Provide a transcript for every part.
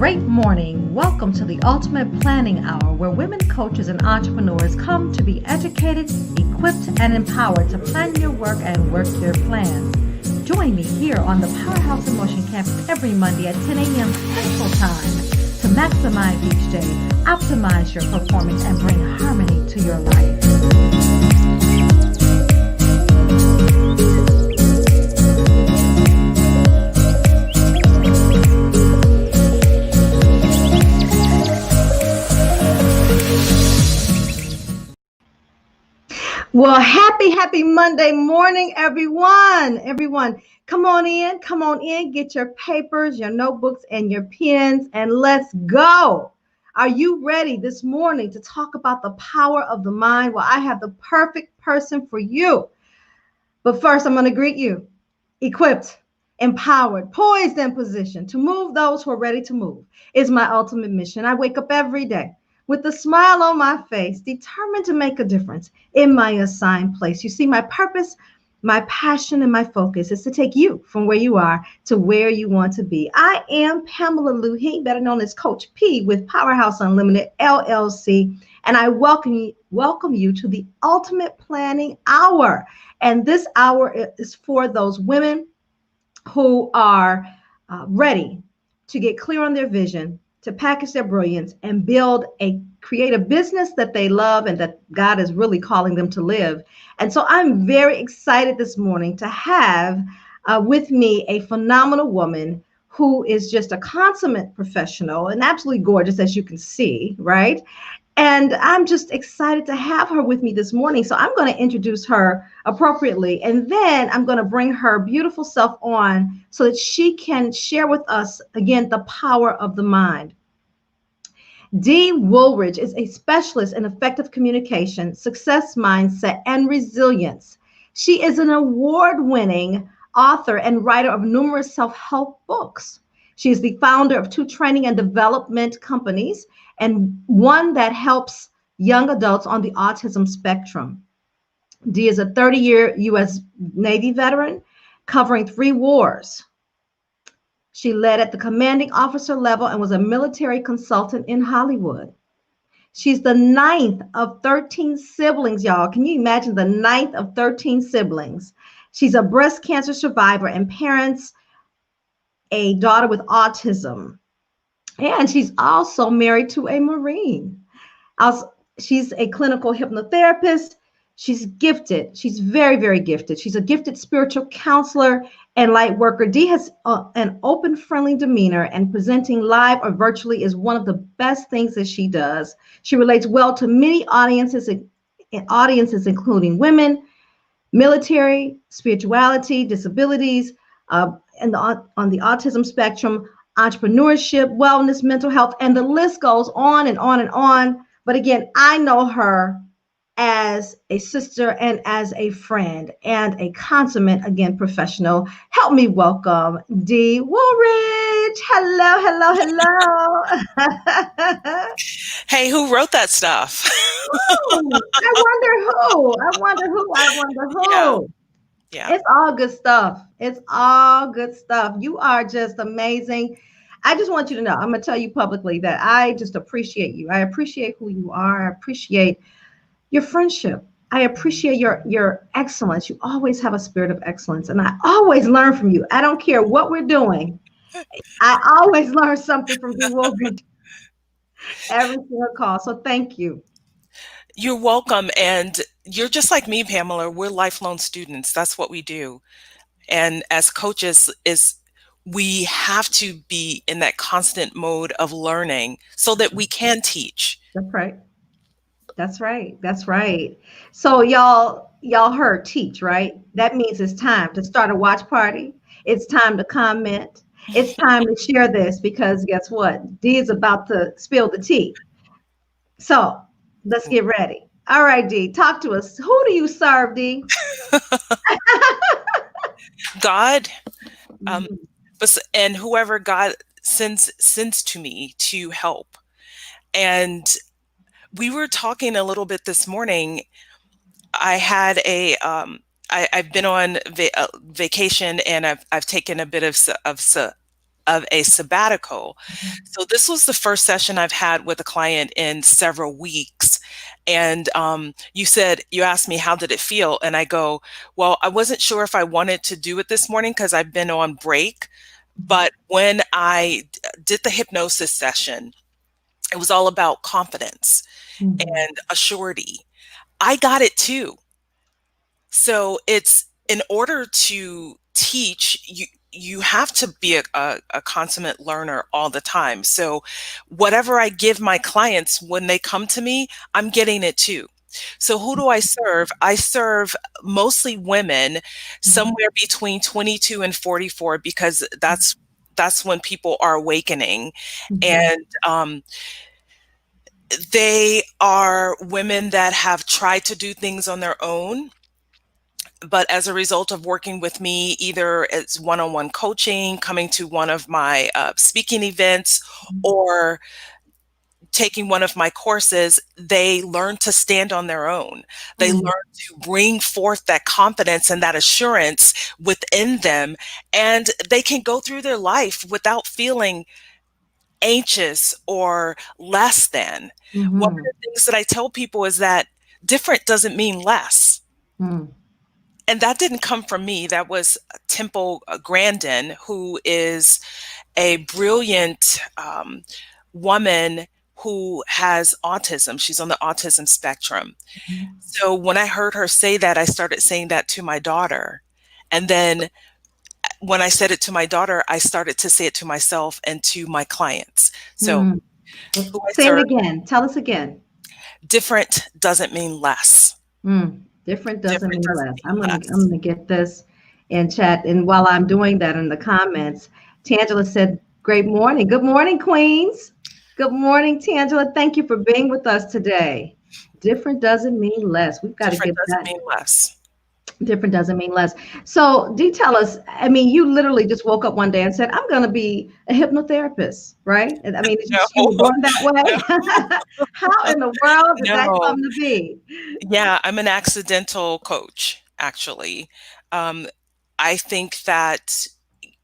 great morning. Welcome to the Ultimate Planning Hour, where women coaches and entrepreneurs come to be educated, equipped, and empowered to plan your work and work your plans. Join me here on the Powerhouse in Motion campus every Monday at 10 a.m. Central Time to maximize each day, optimize your performance, and bring harmony to your life. Well, happy Monday morning, everyone. Come on in, get your papers, your notebooks, and your pens, and let's go. Are you ready this morning to talk about the power of the mind? Well, I have the perfect person for you. But first, I'm going to greet you. Equipped, empowered, poised, and positioned to move those who are ready to move is my ultimate mission. I wake up every day with a smile on my face, determined to make a difference in my assigned place. You see, my purpose, my passion, and my focus is to take you from where you are to where you want to be. I am Pamela Lue-Hing, better known as Coach P with Powerhouse Unlimited, LLC, and I welcome you to the Ultimate Planning Hour. And this hour is for those women who are ready to get clear on their vision, to package their brilliance and create a business that they love and that God is really calling them to live. And so I'm very excited this morning to have with me a phenomenal woman who is just a consummate professional and absolutely gorgeous, as you can see, right? And I'm just excited to have her with me this morning. So I'm going to introduce her appropriately, and then I'm going to bring her beautiful self on so that she can share with us, again, the power of the mind. Dee Woolridge is a specialist in effective communication, success mindset, and resilience. She is an award-winning author and writer of numerous self-help books. She is the founder of 2 training and development companies and one that helps young adults on the autism spectrum. Dee is a 30-year U.S. Navy veteran covering 3 wars. She led at the commanding officer level and was a military consultant in Hollywood. She's the 9th of 13 siblings, y'all. Can you imagine the 9th of 13 siblings? She's a breast cancer survivor and parents a daughter with autism. And she's also married to a Marine. She's a clinical hypnotherapist. She's gifted. She's very, very gifted. She's a gifted spiritual counselor and light worker. Dee has an open, friendly demeanor, and presenting live or virtually is one of the best things that she does. She relates well to many audiences, including women, military, spirituality, disabilities, and on the autism spectrum, entrepreneurship, wellness, mental health, and the list goes on and on and on. But again, I know her as a sister and as a friend and a consummate, again, professional. Help me welcome Dee Woolridge. Hello. Hey, who wrote that stuff? I wonder who. Yeah. It's all good stuff. You are just amazing. I just want you to know, I'm going to tell you publicly that I just appreciate you. I appreciate who you are. I appreciate your friendship. I appreciate your excellence. You always have a spirit of excellence, and I always learn from you. I don't care what we're doing. I always learn something from you, Woolridge, every single call. So thank you. You're welcome. And you're just like me, Pamela. We're lifelong students. That's what we do. And as coaches, we have to be in that constant mode of learning so that we can teach. That's right. So y'all heard teach, right? That means it's time to start a watch party. It's time to comment. It's time to share this because guess what? Dee is about to spill the tea. So let's get ready. All right, Dee, talk to us. Who do you serve, Dee? God, and whoever God sends to me to help. And we were talking a little bit this morning. I had I've been on vacation, and I've taken a bit of of a sabbatical. So this was the first session I've had with a client in several weeks. And you asked me, how did it feel? And I go, well, I wasn't sure if I wanted to do it this morning because I've been on break. But when I did the hypnosis session, it was all about confidence Mhm. and a surety. I got it too. So it's in order to teach, you have to be a consummate learner all the time. So whatever I give my clients when they come to me, I'm getting it too. So who do I serve? I serve mostly women, Mhm. somewhere between 22 and 44, because that's when people are awakening. Mhm. And they are women that have tried to do things on their own, but as a result of working with me, either as one-on-one coaching, coming to one of my speaking events, or taking one of my courses, they learn to stand on their own. They learn Mhm. to bring forth that confidence and that assurance within them, and they can go through their life without feeling anxious or less than. One of Mhm. the things that I tell people is that different doesn't mean less. Mhm. And that didn't come from me. That was Temple Grandin, who is a brilliant woman who has autism. She's on the autism spectrum. So when I heard her say that, I started saying that to my daughter. And then when I said it to my daughter, I started to say it to myself and to my clients. So Mhm. who I Say it serve, again. Tell us again. different doesn't mean less. Different doesn't Different mean doesn't less. mean I'm less. gonna get this in chat. And while I'm doing that in the comments, Tangela said, "Great morning. Good morning, Queens. Good morning, Tangela. Thank you for being with us today. Different doesn't mean less. We've got to Different get doesn't that. mean less. Different doesn't mean less. So, do tell us. I mean, you literally just woke up one day and said, "I'm going to be a hypnotherapist," right? And I mean, it's just you No, were born that no, way. How in the world did that no. come to be? Yeah, I'm an accidental coach, actually. Um, I think that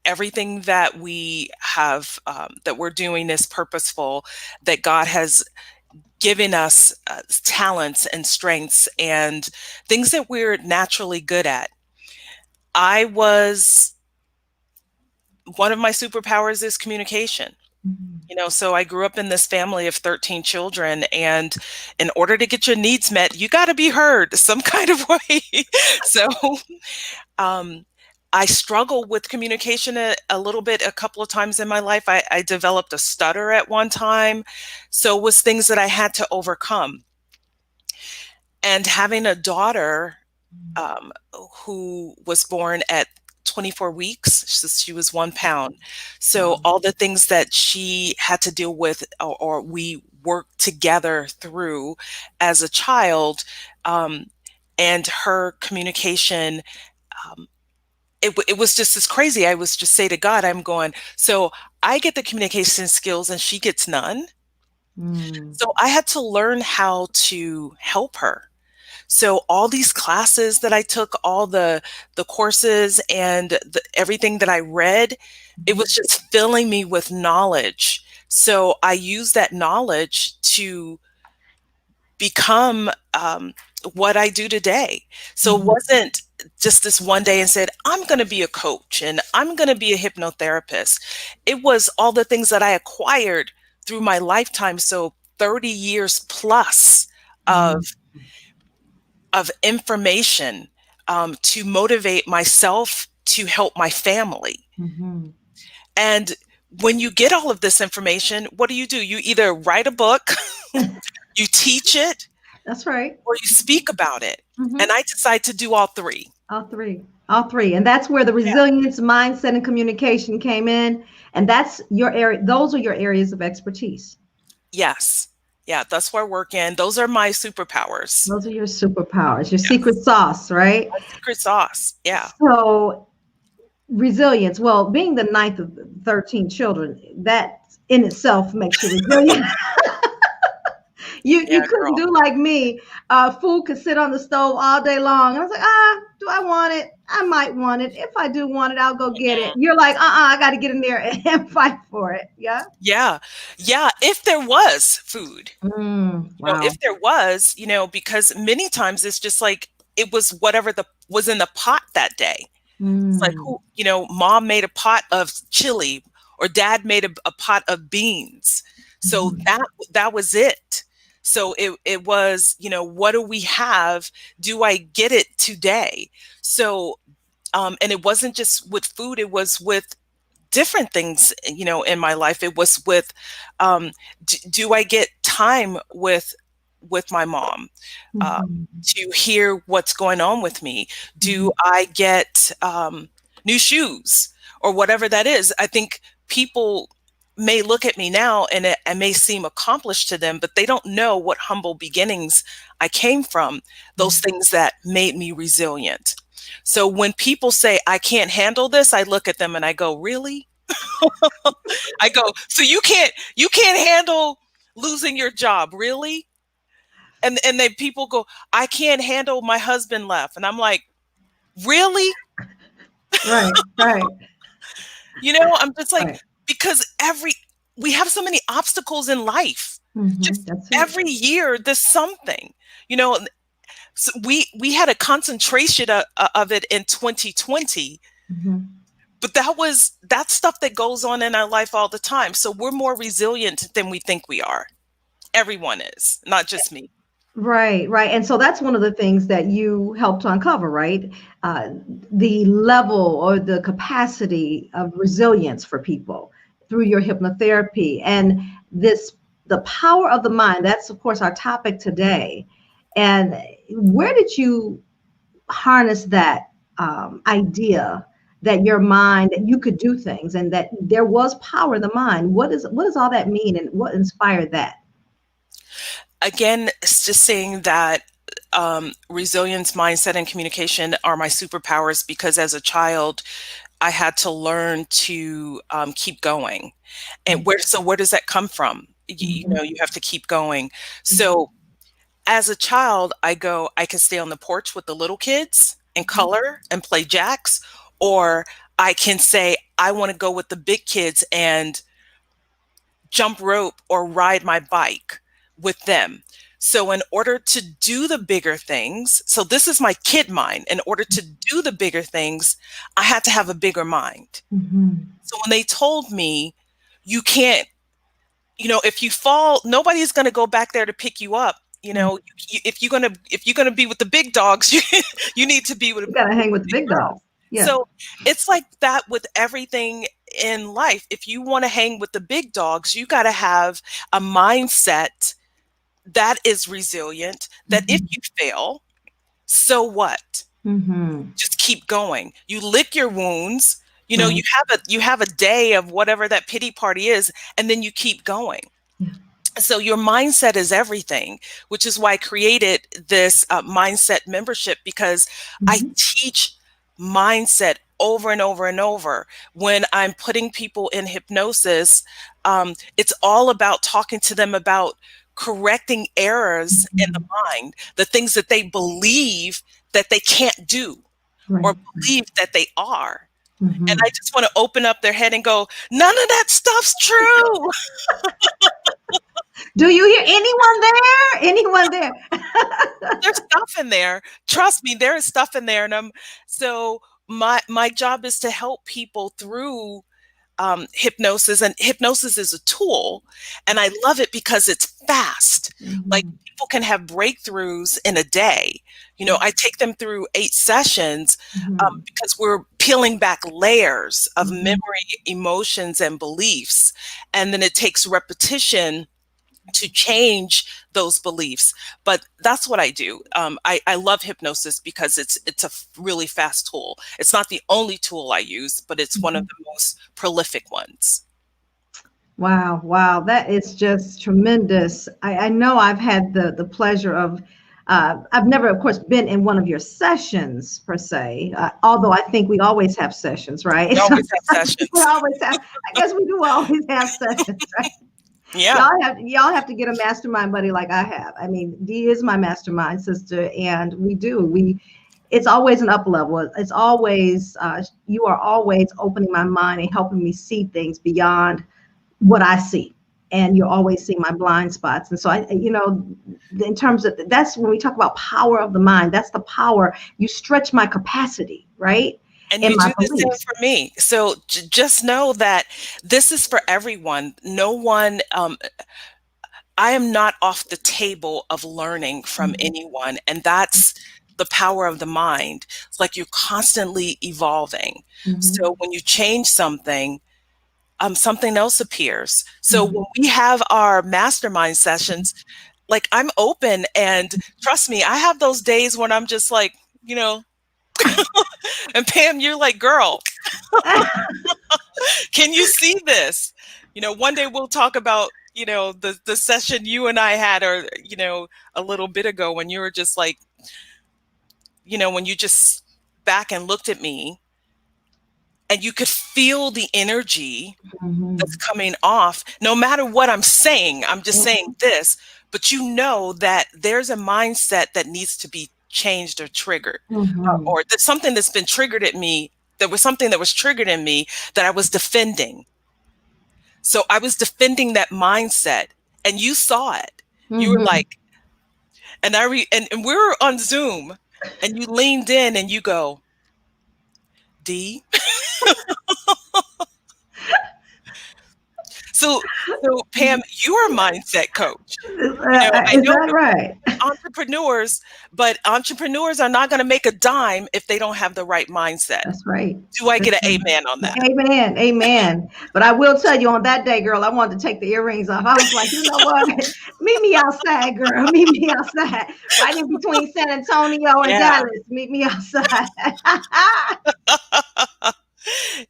everything that we have, that we're doing is purposeful, that God has given us talents and strengths and things that we're naturally good at. I was, one of my superpowers is communication. Mhm. So I grew up in this family of 13 children, and in order to get your needs met, you got to be heard some kind of way. So um, I struggle with communication a little bit a couple of times in my life. I developed a stutter at one time. So it was things that I had to overcome. And having a daughter um, who was born at 24 weeks. She was 1 pound. So Wow. all the things that she had to deal with, or we worked together through as a child, um, and her communication, um, it was just as crazy. I was just say to God, I'm going, so I get the communication skills and she gets none. Mm. So I had to learn how to help her. So all these classes that I took, all the courses and everything that I read, it was just filling me with knowledge. So I used that knowledge to become what I do today. So it Mhm. wasn't just this one day and said, I'm going to be a coach and I'm going to be a hypnotherapist. It was all the things that I acquired through my lifetime. So 30 years plus of Mhm. information to motivate myself to help my family. Mhm. And when you get all of this information, what do? You either write a book, you teach it, That's right. or you speak about it. And Mhm. I decide to do all three. All three. All three. And that's where the Yeah. resilience, mindset, and communication came in. And that's your area. Those are your areas of expertise. Yes. Yeah, that's where I work in. Those are my superpowers. Those are your superpowers, your secret Yes. sauce, right? My secret sauce. Yeah. So, resilience. Well, being the ninth of 13 children, that in itself makes you resilient. You Yeah, couldn't girl. do like me. Food could sit on the stove all day long. And I was like, do I want it? I might want it. If I do want it, I'll go get it. You're like, I got to get in there and fight for it. Yeah. Yeah. Yeah. If there was food, Wow. if there was, because many times it's just like it was whatever the was in the pot that day. It's like, Mm, mom made a pot of chili or dad made a pot of beans. So mhm, that was it. So it was, what do we have? Do I get it today? So and it wasn't just with food, it was with different things, in my life. It was with, um, do I get time with my mom, uh, mhm, to hear what's going on with me? mhm, Do I get new shoes or whatever that is? I think people may look at me now and it may seem accomplished to them, but they don't know what humble beginnings I came from, those things that made me resilient. So when people say, I can't handle this, I look at them and I go, really? I go, so you can't handle losing your job, really? And then people go, I can't handle my husband left. And I'm like, really? right, right, I'm just like, right. because we have so many obstacles in life. Just That's it. every year there's something. You know, so we had a concentration of it in 2020, Mhm. but that's stuff that goes on in our life all the time. So we're more resilient than we think we are. Everyone is, not just me. Right, right. And so that's one of the things that you helped to uncover, right? Uh, the level or the capacity of resilience for people through your hypnotherapy and the power of the mind. That's, of course, our topic today. And where did you harness that idea that your mind, that you could do things and that there was power in the mind? What does all that mean and what inspired that? Again, it's just saying that resilience, mindset, and communication are my superpowers because as a child, I had to learn to keep going. And where does that come from? Mhm, You have to keep going. mhm, So as a child, I could stay on the porch with the little kids and mhm, color and play jacks, or I can say, I want to go with the big kids and jump rope or ride my bike with them. So, in order to do the bigger things, so this is my kid mind. In order to do the bigger things, I had to have a bigger mind. mhm. So, when they told me, you can't, if you fall, nobody's going to go back there to pick you up. If you're gonna be with the big dogs, you need to be with You gotta with hang with the the big big dogs. girls. Yeah. So it's like that with everything in life. If you want to hang with the big dogs, you got to have a mindset that is resilient. That if Mhm, you fail, so what? mhm. Just keep going. You lick your wounds. Right. You have a day of whatever that pity party is, and then you keep going. Yeah. So your mindset is everything, which is why I created this mindset membership, because I Mhm, teach mindset over and over and over. When I'm putting people in hypnosis, it's all about talking to them about correcting errors in the mhm. mind, the things that they believe that they can't do or Right. believe that they are. And Mhm. I just want to open up their head and go, none of that stuff's true. Do you hear anyone there? Anyone there? There's stuff in there. Trust me, there is stuff in there, and so my job is to help people through hypnosis, and hypnosis is a tool, and I love it because it's fast. Like Mhm, people can have breakthroughs in a day. I take them through 8 sessions mhm, because we're peeling back layers of mhm, memory, emotions, and beliefs, and then it takes repetition to change those beliefs. But that's what I do. I love hypnosis because it's a really fast tool. It's not the only tool I use, but it's one of mhm. the most prolific ones. Wow, wow, that is just tremendous. I know I've had the pleasure of, I've never, of course, been in one of your sessions per se, although I think we always have sessions, right? We So always have we sessions. always have, I guess we do always have sessions, right? Yeah. Y'all have to get a mastermind buddy like I have. I mean, Dee is my mastermind sister, and we it's always an up level. It's always you are always opening my mind and helping me see things beyond what I see. And you're always seeing my blind spots. And so in terms of that's when we talk about power of the mind, that's the power. You stretch my capacity, right? And And you my do the same beliefs. for me. So just know that this is for everyone. No one, I am not off the table of learning from Mhm. anyone. And that's the power of the mind. It's like you're constantly evolving. Mhm. So when you change something, something else appears. So Mhm. when we have our mastermind sessions, like I'm open, and trust me, I have those days when I'm just like, you know, and Pam, you're like, girl, can you see this? One day we'll talk about, the session you and I had, or, a little bit ago, when you were just like, when you just back and looked at me and you could feel the energy that's Mhm. coming off. No matter what I'm saying, I'm just saying this, but that there's a mindset that needs to be changed or triggered, Mhm. or that's something that's been triggered at me. There was something that was triggered in me that I was defending. So I was defending that mindset, and you saw it. You were Mhm. like, and we were on Zoom, and you leaned in and you go, D. So, Pam, you're a mindset coach. I Is know that right? entrepreneurs, but entrepreneurs are not going to make a dime if they don't have the right mindset. That's right. Do I That's get an right. amen on that? Amen. Amen. But I will tell you on that day, girl, I wanted to take the earrings off. I was like, you know what? Meet me outside, girl. Meet me outside. Right in between San Antonio and Yeah. Dallas. Meet me outside.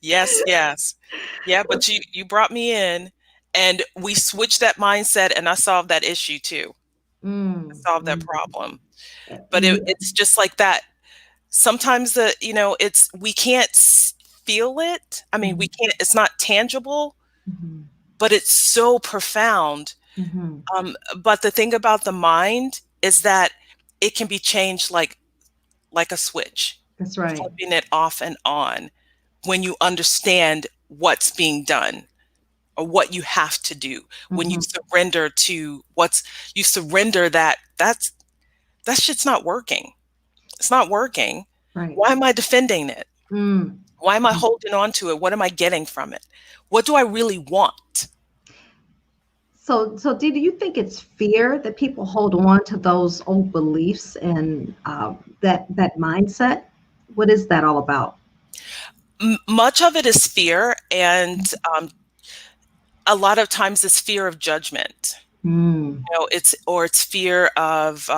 Yes, yes. Yeah, but you brought me in, and we switched that mindset, and I solved that issue too. I Mm, solved that mm. problem. But And it's just like that. Sometimes it's we can't feel it. I mean, we mhm, can't, it's not tangible, mhm, but it's so profound. mhm. But the thing about the mind is that it can be changed like a switch, That's right. flipping it off and on when you understand what's being done or what you have to do. When you Mhm. surrender to you surrender that shit's not working. It's not working. Right. Why am I defending it? Mm. Why am I holding on to it? What am I getting from it? What do I really want? So Dee, do you think it's fear that people hold on to those old beliefs and that mindset? What is that all about? Much of it is fear, and a lot of times it's fear of judgment. Mm, It's fear of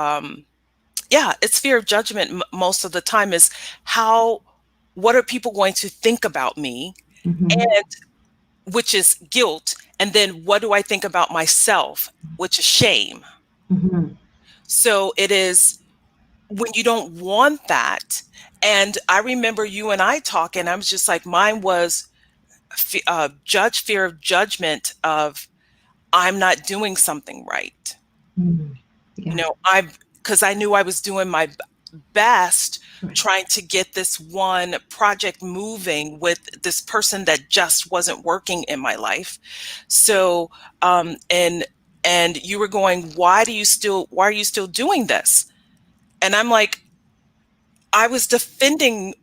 yeah, it's fear of judgment. Most of the time is how what are people going to think about me, mhm, and which is guilt, and then what do I think about myself, which is shame. mhm, So it is when you don't want that. And I remember you and I talking, I was just like, mine was fear of judgment of I'm not doing something right. mm. Yeah, Because I knew I was doing my best right. trying to get this one project moving with this person that just wasn't working in my life. So, and you were going, why are you still doing this? And I'm like, I was defending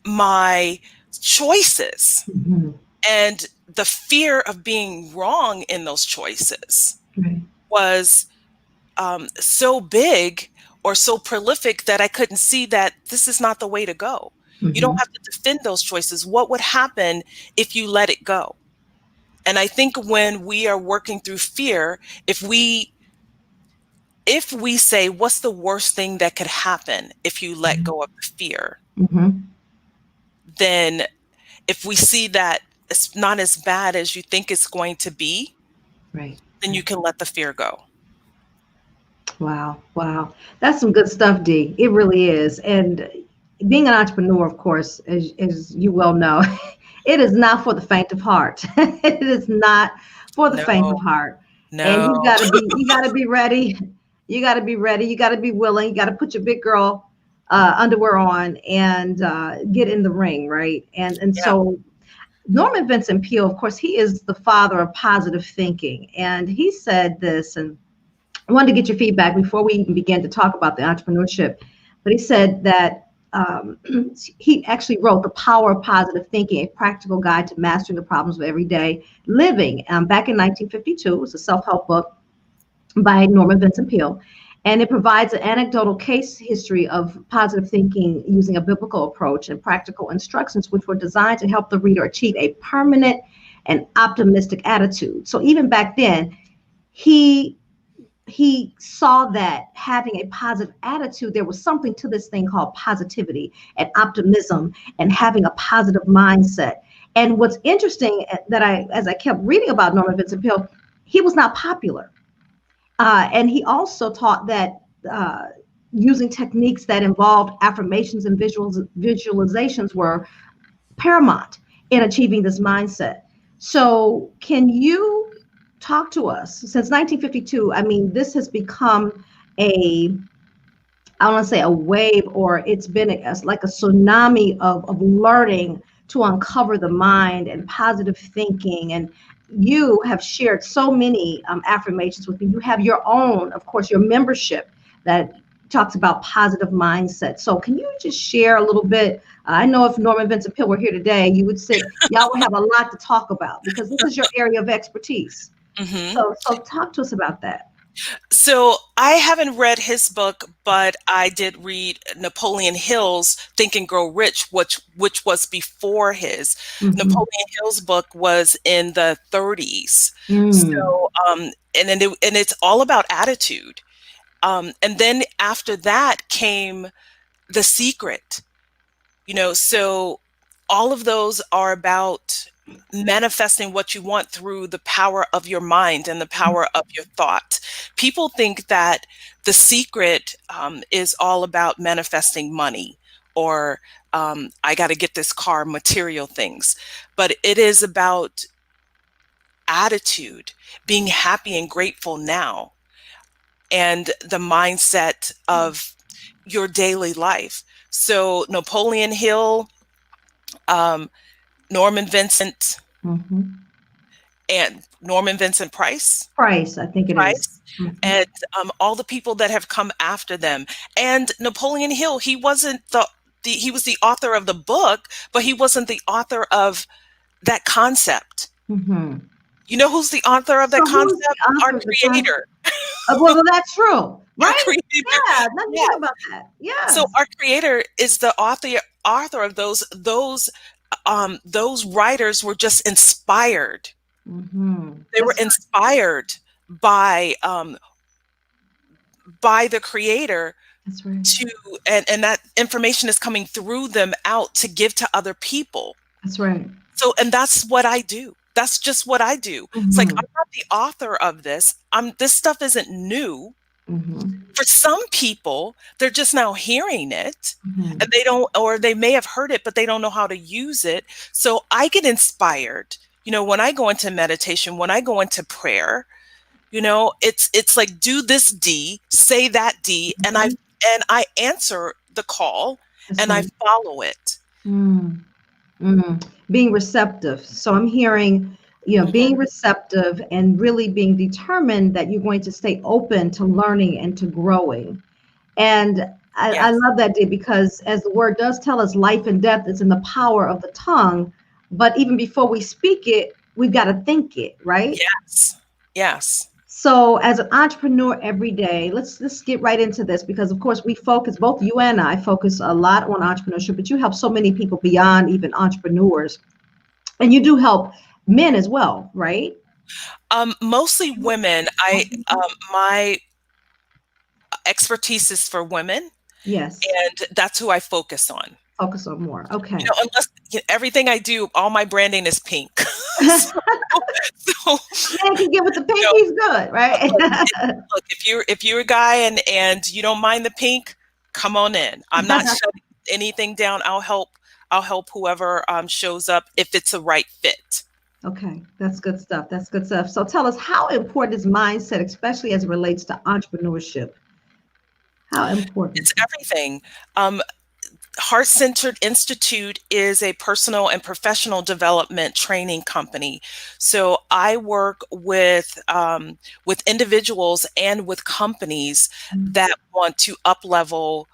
my choices Mhm, and the fear of being wrong in those choices right. was so big or so prolific that I couldn't see that this is not the way to go. You don't Mhm, have to defend those choices. What would happen if you let it go? And I think when we are working through fear, if we say, what's the worst thing that could happen if you let go of the fear? mhm, Then if we see that it's not as bad as you think it's going to be, right. then you Right. can let the fear go. Wow, wow. That's some good stuff, Dee. It really is. And being an entrepreneur, of course, as you well know, it is not for the faint of heart. It is not for the faint of No, heart. And No. you got to be ready. You got to be ready. You got to be willing. You got to put your big girl underwear on and get in the ring, right? And Yeah. so Norman Vincent Peale, of course, he is the father of positive thinking, and he said this, and I wanted to get your feedback before we even began to talk about the entrepreneurship. But he said that he actually wrote The Power of Positive Thinking, a practical guide to mastering the problems of everyday living. Back in 1952, it was a self-help book by Norman Vincent Peale. And it provides an anecdotal case history of positive thinking using a biblical approach and practical instructions, which were designed to help the reader achieve a permanent and optimistic attitude. So even back then, he he saw that having a positive attitude, there was something to this thing called positivity and optimism and having a positive mindset. And what's interesting that as I kept reading about Norman Vincent Peale, he was not popular. And he also taught that using techniques that involved affirmations and visualizations were paramount in achieving this mindset. So, can you talk to us since 1952? I mean, this has become a, I don't want to say a wave, or it's been like a tsunami of learning to uncover the mind and positive thinking. And you have shared so many affirmations with me. You have your own, of course, your membership that talks about positive mindset. So can you just share a little bit? I know if Norman Vincent Peale were here today, you would say y'all would have a lot to talk about because this is your area of expertise. Hmm. So talk to us about that. So I haven't read his book, but I did read Napoleon Hill's Think and Grow Rich, which was before his. Mm-hmm. Napoleon Hill's book was in the 30s. Mm. So and it's all about attitude. And then after that came The Secret. So all of those are about manifesting what you want through the power of your mind and the power of your thought. People think that The Secret is all about manifesting money or I got to get this car, material things. But it is about attitude, being happy and grateful now, and the mindset of your daily life. So Napoleon Hill, um, Norman Vincent, Mm-hmm. and Norman Vincent Price, Price, I think it is. Price, Mm-hmm. and all the people that have come after them. And Napoleon Hill, he wasn't he was the author of the book, but he wasn't the author of that concept. Mm-hmm. You know who's the author of that So who is concept? the Our author of the concept? creator. Well, that's true, Our right? creator. Yeah, let's Yeah. think about that. So Yes. our creator is the author of those writers were just inspired. Mm-hmm. They were That's inspired by by the creator that's right. to and that information is coming through them out to give to other people. That's right. So and that's what I do. That's just what I do. It's like Mm-hmm. I'm not the author of this. This stuff isn't new. Mm-hmm. For some people, they're just now hearing it and Mm-hmm. they don't, or they may have heard it, but they don't know how to use it. So I get inspired, when I go into meditation, when I go into prayer, it's like, do this D, say that D, and Mm-hmm. I answer the call That's and I right. follow it. Mm. Mm. Being receptive. So I'm hearing, being Mhm. receptive and really being determined that you're going to stay open to learning and to growing. And I Yes. love that, Dee, because as the word does tell us, life and death is in the power of the tongue. But even before we speak it, we've got to think it, right? Yes. Yes. So as an entrepreneur every day, let's get right into this because of course we focus, both you and I focus a lot on entrepreneurship, but you help so many people beyond even entrepreneurs. And you do help men as well, right? Mostly women. My expertise is for women, Yes. and that's who I focus on. Focus on more. Okay. Unless everything I do, all my branding is pink. so, so Man can get with the you pink, know, he's good, right? look, look, if you're a guy and you don't mind the pink, come on in. I'm not shutting anything down. I'll help whoever shows up if it's a right fit. Okay, that's good stuff. That's good stuff. So tell us, how important is mindset, especially as it relates to entrepreneurship? How important? It's everything. Heart Centered Institute is a personal and professional development training company. So I work with individuals and with companies that want to up level.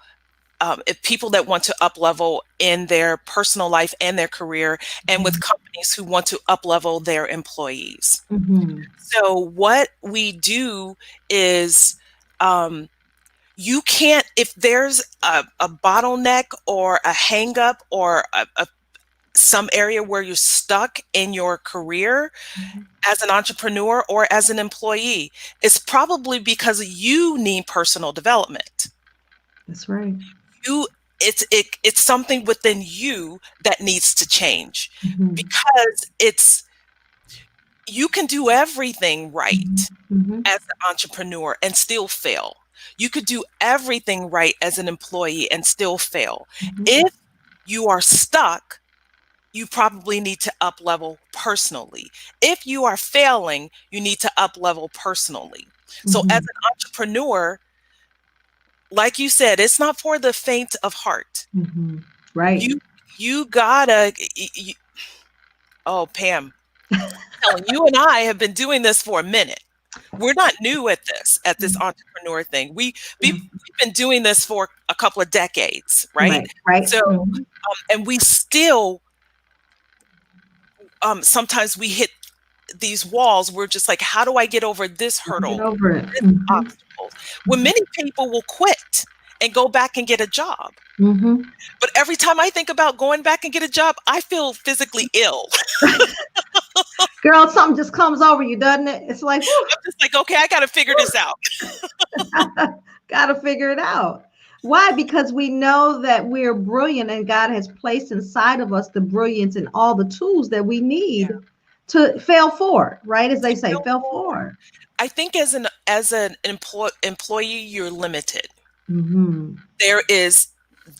If people that want to up level in their personal life and their career, and with companies who want to up level their employees. Mm-hmm. So what we do is, you can't, if there's a bottleneck or a hang up or some area where you're stuck in your career as an entrepreneur or as an employee, it's probably because you need personal development. That's right. You, it's something within you that needs to change, Mm-hmm. because it's, you can do everything right Mm-hmm. as an entrepreneur and still fail. You could do everything right as an employee and still fail. Mm-hmm. If you are stuck, you probably need to up level personally. If you are failing, you need to up level personally. So as Mm-hmm. an entrepreneur, like you said, it's not for the faint of heart. Mm-hmm. Right. You you gotta oh, Pam, telling you and I have been doing this for a minute. We're not new at this entrepreneur thing. We've been doing this for a couple of decades, right? Right. Right. So, Mm-hmm. and we still, sometimes we hit these walls. We're just like, how do I get over this Get hurdle, over it. this Mm-hmm. obstacle? When many people will quit and go back and get a job. Mm-hmm. But every time I think about going back and get a job, I feel physically ill. Girl, something just comes over you, doesn't it? It's like, whew, I'm just like, okay, I got to figure this out. got to figure it out. Why? Because we know that we're brilliant and God has placed inside of us the brilliance and all the tools that we Yeah. need to fail forward, right? As they say, Fail fail forward. forward. I think as an employee, you're limited. Mm-hmm. There is,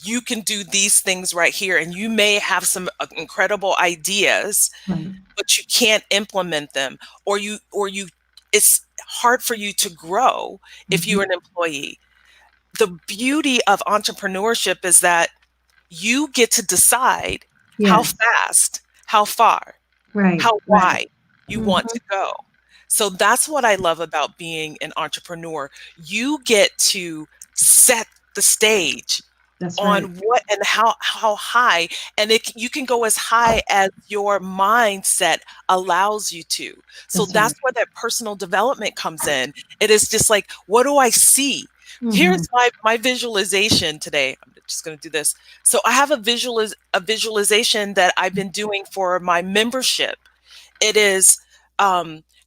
you can do these things right here, and you may have some incredible ideas, Right. but you can't implement them, or you it's hard for you to grow if Mm-hmm. you're an employee. The beauty of entrepreneurship is that you get to decide how Yes. fast, how far, Right. how Right. wide you want Mm-hmm. to go. So that's what I love about being an entrepreneur. You get to set the stage That's on right. what and how high, and you can go as high as your mindset allows you to. So That's right. that's where that personal development comes in. It is just like, what do I see? Mm-hmm. Here's my visualization today. I'm just going to do this. So I have a visualization that I've been doing for my membership. It is,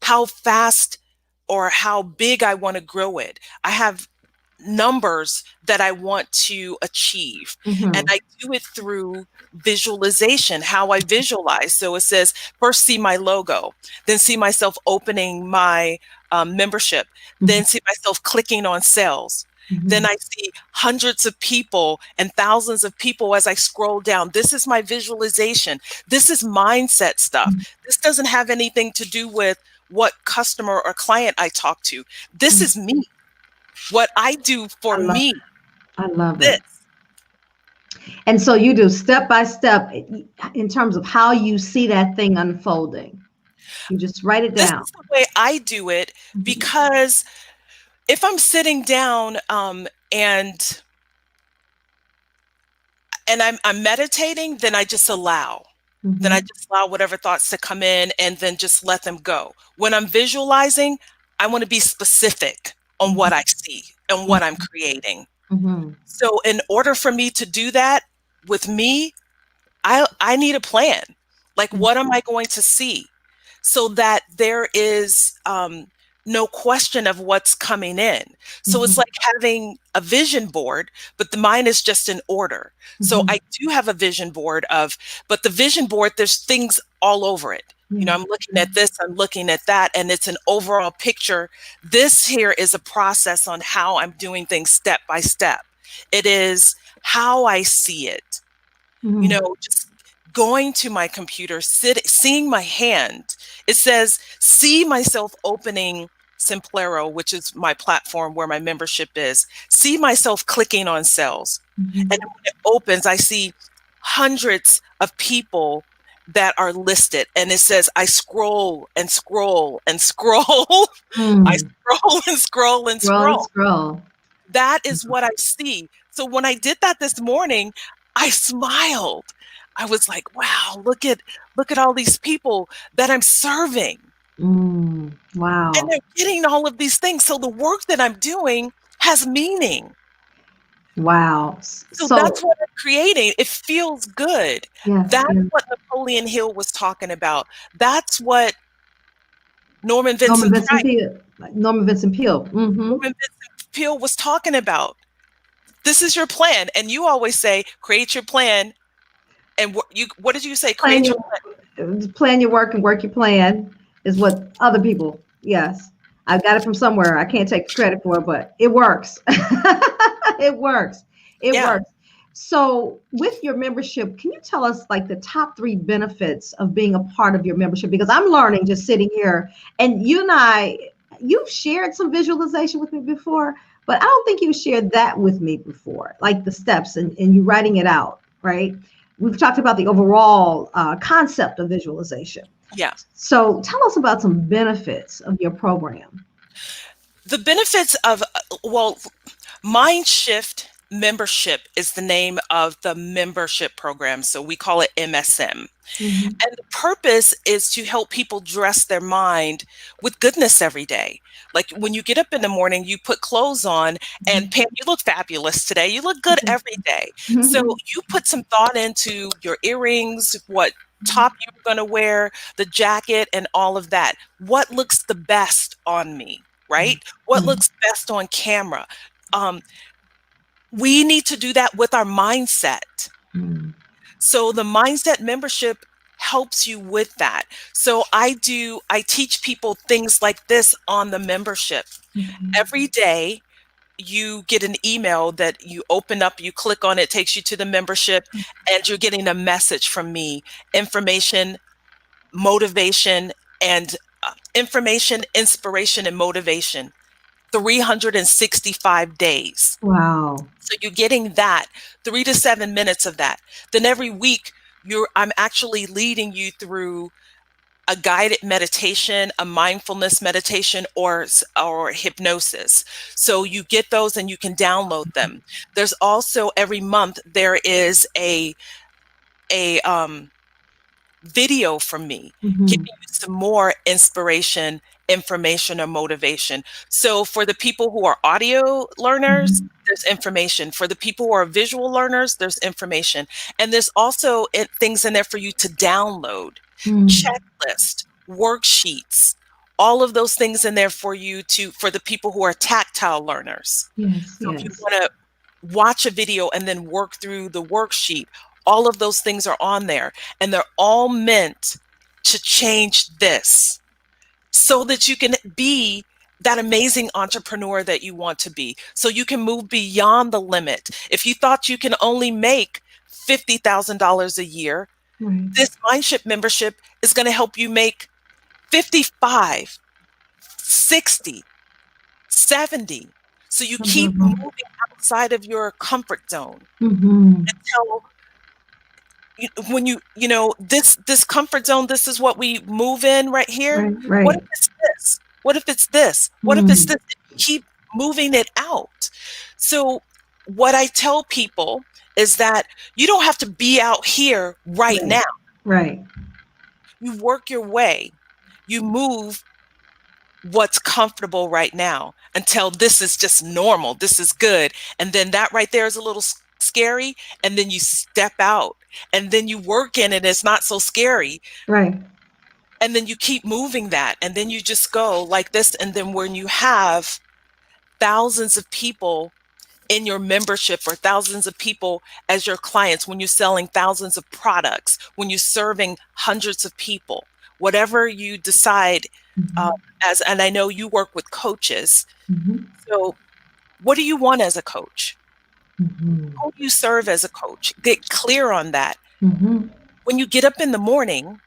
how fast or how big I want to grow it. I have numbers that I want to achieve. And Mm-hmm. I do it through visualization, how I visualize. So it says, first see my logo, then see myself opening my membership, then see myself clicking on sales. Then Mm-hmm. I see hundreds of people and thousands of people as I scroll down. This is my visualization. This is mindset stuff. This doesn't have anything to do with what customer or client I talk to. This Mm-hmm. is me, what I do for I love me. it. I love This it. And so you do step by step in terms of how you see that thing unfolding. You just write it this down. is the way I do it, Mm-hmm. because if I'm sitting down, and I'm meditating, then I just allow. Then I Mm-hmm. just allow whatever thoughts to come in and then just let them go. When I'm visualizing, I want to be specific on what I see and what I'm creating. Mm-hmm. So in order for me to do that with me, I need a plan. Like, what am I going to see? So that there is, no question of what's coming in. So it's Mm-hmm. like having a vision board, but the mine is just an order. So Mm-hmm. I do have a vision board but the vision board, there's things all over it. You know, Yeah. I'm looking at this, I'm looking at that, and it's an overall picture. This here is a process on how I'm doing things step by step. It is how I see it, Mm-hmm. just going to my computer, seeing my hand. It says, see myself opening Simplero, which is my platform where my membership is. See myself clicking on cells. And Mhm. when it opens, I see hundreds of people that are listed. And it says, I scroll and scroll and scroll. I Mm. scroll and scroll and Scroll and scroll. scroll. That is what I see. So when I did that this morning, I smiled. I was like, wow, look at all these people that I'm serving. Mm. And Wow. they're getting all of these things. So the work that I'm doing has meaning. Wow. So that's So what I'm creating. It feels good. yes, That's yes. what Napoleon Hill was talking about. That's what Norman Norman Vincent Vincent Price, Peale. Norman Vincent Peale. Mm-hmm. Norman Vincent Peale was talking about. This is your plan. And you always say, create your plan. And what did you say? Plan Create your your plan your work and work your plan is what other people. Yes, I got it from somewhere. I can't take the credit for it, but it works. It works. It yeah. works. So, with your membership, can you tell us like the top three benefits of being a part of your membership? Because I'm learning just sitting here, and you and you've shared some visualization with me before, but I don't think you shared that with me before, like the steps and you writing it out, right? We've talked about the overall concept of visualization. Yeah. So tell us about some benefits of your program. The benefits of, well, Mind Shift membership is the name of the membership program. So we call it MSM. Mm-hmm. And the purpose is to help people dress their mind with goodness every day. Like when you get up in the morning, you put clothes on, and Pam, you look fabulous today. You look good every day. So Mm-hmm. you put some thought into your earrings, what top you're going to wear, the jacket, and all of that. What looks the best on me, right? What looks best on camera? Um, we need to do that with our mindset. Mm-hmm. So the mindset membership helps you with that. So I teach people things like this on the membership. Okay. Every day you get an email that you open up, you click on it, takes you to the membership, and you're getting a message from me, information, motivation, and information, inspiration, and motivation. 365 days. Wow. So you're getting that 3 to 7 minutes of that. Then every week, I'm actually leading you through a guided meditation, a mindfulness meditation, or hypnosis. So you get those and you can download them. There's also every month there is a video from me Mm-hmm. giving you some more inspiration, information, or motivation. So for the people who are audio learners, Mm-hmm. there's information. For the people who are visual learners, there's information. And there's also things in there for you to download, Mm. checklist, worksheets, all of those things in there for the people who are tactile learners. Yes, So if you yes. want to watch a video and then work through the worksheet, all of those things are on there, and they're all meant to change this so that you can be that amazing entrepreneur that you want to be. So you can move beyond the limit. If you thought you can only make $50,000 a year, Right. this Mindship membership is going to help you make 55, 60, 70. So you keep moving outside of your comfort zone Mm-hmm. until when this comfort zone, this is what we move in right here. Right, What if right. it's this? What if it's this? What if it's Mm. this? Keep moving it out. So what I tell people is that you don't have to be out here right Right, now. right, You work your way. You move what's comfortable right now until this is just normal. This is good. And then that right there is a little scary. And then you step out and then you work in it. It's not so scary. right. And then you keep moving that. And then you just go like this. And then when you have thousands of people in your membership or thousands of people as your clients, when you're selling thousands of products, when you're serving hundreds of people, whatever you decide, uh, Mm-hmm. and I know you work with coaches. Mm-hmm. So what do you want as a coach? Mm-hmm. Who do you serve as a coach? Get clear on that. Mm-hmm. When you get up in the morning,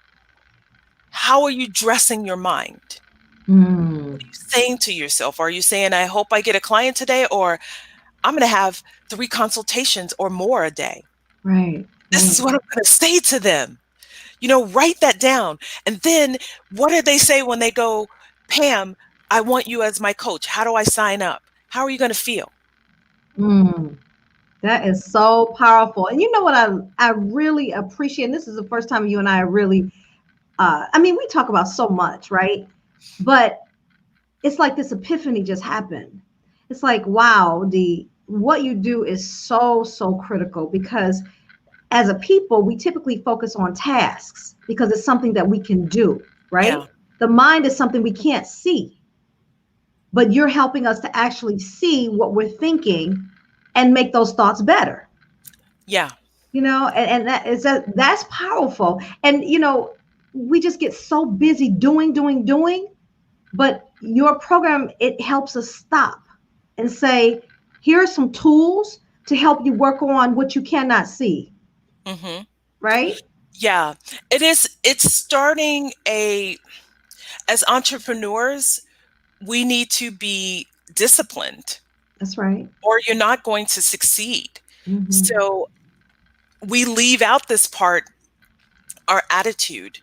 how are you dressing your mind? Mm, What are you saying to yourself? Are you saying, I hope I get a client today, or I'm going to have 3 consultations or more a day? right, This is right. what I'm going to say to them. Write that down. And then what do they say when they go, Pam, I want you as my coach. How do I sign up? How are you going to feel? Mm, that is so powerful. And you know what I really appreciate, and this is the first time you and I are really, I mean, we talk about so much, right? But it's like this epiphany just happened. It's like, wow, the what you do is so, so critical because as a people, we typically focus on tasks because it's something that we can do, Yeah. right? The mind is something we can't see, but you're helping us to actually see what we're thinking and make those thoughts better. Yeah. And that's powerful. And we just get so busy doing, but your program, it helps us stop and say, here are some tools to help you work on what you cannot see, Hmm. right? Yeah. It's starting as entrepreneurs, we need to be disciplined That's right. or you're not going to succeed. Hmm. So we leave out this part, our attitude.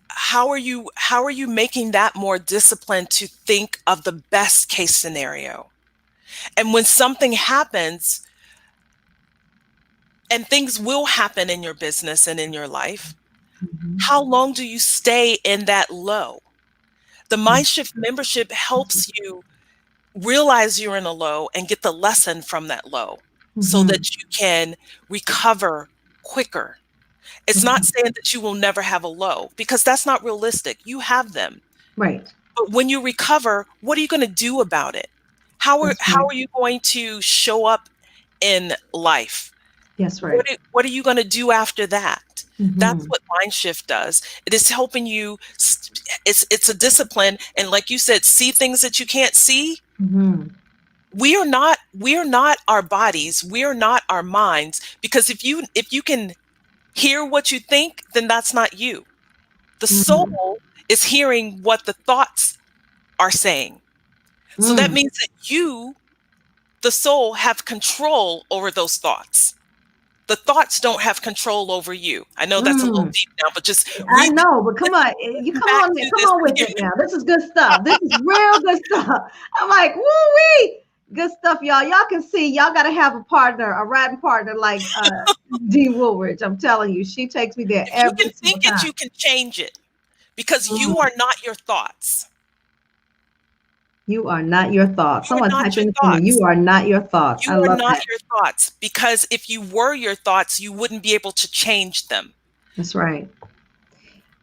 How are you making that more disciplined to think of the best case scenario? And when something happens, and things will happen in your business and in your life, Hmm. how long do you stay in that low? The Mindshift membership helps you realize you're in a low and get the lesson from that low so Hmm. that you can recover quicker. It's not Hmm. saying that you will never have a low because that's not realistic. You have them. Right. But when you recover, what are you going to do about it? How are That's how right. are you going to show up in life? That's right. What are you going to do after that? That's Hmm. what Mindshift does. It is helping you. It's a discipline, and like you said, see things that you can't see. Hmm. We are not our bodies. We are not our minds. Because if you can hear what you think, then that's not you. The Mm. soul is hearing what the thoughts are saying. So that Mm. means that you, the soul, have control over those thoughts. The thoughts don't have control over you. I know that's a little Mm. deep now, but just I know, but come on, you listen back come to on with this. it now. This is good stuff. This is real good stuff. I'm like, woo wee, good stuff, y'all. Y'all can see, y'all got to have a partner, a riding partner like Dee Woolridge. I'm telling you, she takes me there If you every can single think it, time. you can change it because you Mm. are not your thoughts. You are not your thoughts. You are Someone not type your in the comment, thoughts. you are not your thoughts. I You are love not that. your thoughts because if you were your thoughts, you wouldn't be able to change them. That's right.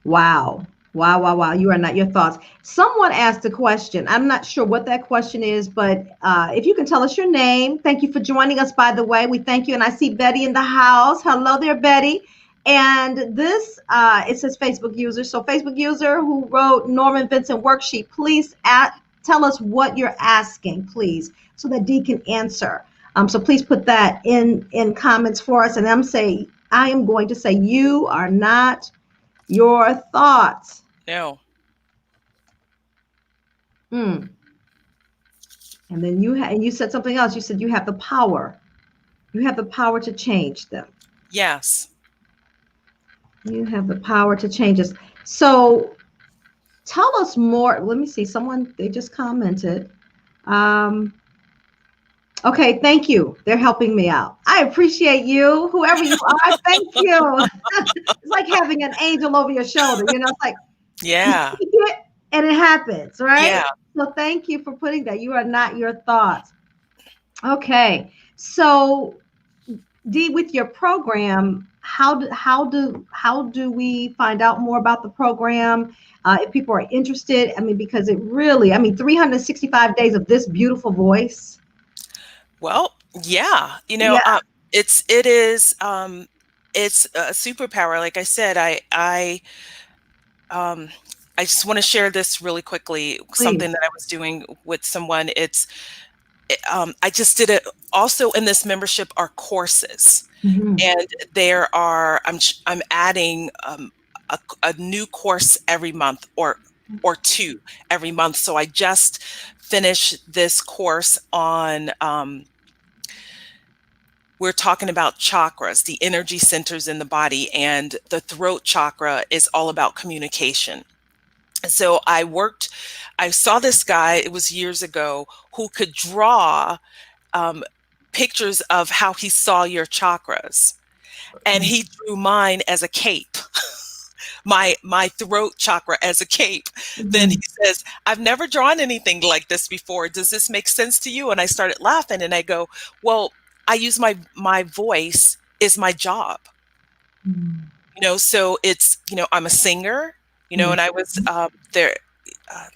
Wow. Wow, wow, wow. You are not your thoughts. Someone asked a question. I'm not sure what that question is, but if you can tell us your name. Thank you for joining us, by the way. We thank you. And I see Betty in the house. Hello there, Betty. And this, it says Facebook user. So, Facebook user who wrote Norman Vincent worksheet, please tell us what you're asking, please, so that Dee can answer. So please put that in comments for us. And I am going to say, you are not your thoughts. No. Mm. And then and you said something else. You said you have the power. You have the power to change them. Yes. You have the power to change us. So tell us more. Let me see. Someone they just commented. Um, okay, thank you. They're helping me out. I appreciate you, whoever you are. Thank you. It's like having an angel over your shoulder. It's like you Yeah. speak it and it happens, Yeah. right? So thank you for putting that. You are not your thoughts. Okay. So Dee, with your program, how do we find out more about the program? If people are interested, I mean, because it really, I mean, 365 days of this beautiful voice. Well, yeah. Yeah, It's a superpower. Like I said, um, I just want to share this really quickly. Something please. that I was doing with someone. It's I just did it. Also in this membership are courses, Mhm. and there are I'm adding a new course every month, or two every month. So I just finished this course on we're talking about chakras, the energy centers in the body, and the throat chakra is all about communication. So I saw this guy, it was years ago, who could draw um, pictures of how he saw your chakras. And Okay. he drew mine as a cape, my throat chakra as a cape. Then he Mhm. says, I've never drawn anything like this before. Does this make sense to you? And I started laughing and I go, well, I use my voice is my job. Mhm. So I'm a singer, Mhm. and I was there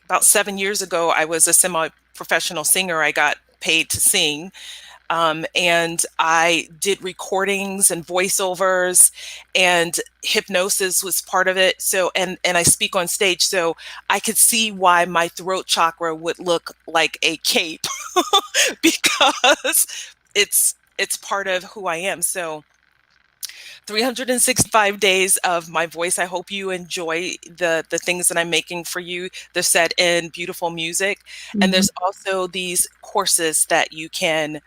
about 7 years ago. I was a semi-professional singer. I got paid to sing. And I did recordings and voiceovers, and hypnosis was part of it. So, and I speak on stage, so I could see why my throat chakra would look like a cape because it's part of who I am. So 365 days of my voice. I hope you enjoy the things that I'm making for you. They're set in beautiful music. And Mhm. there's also these courses that you can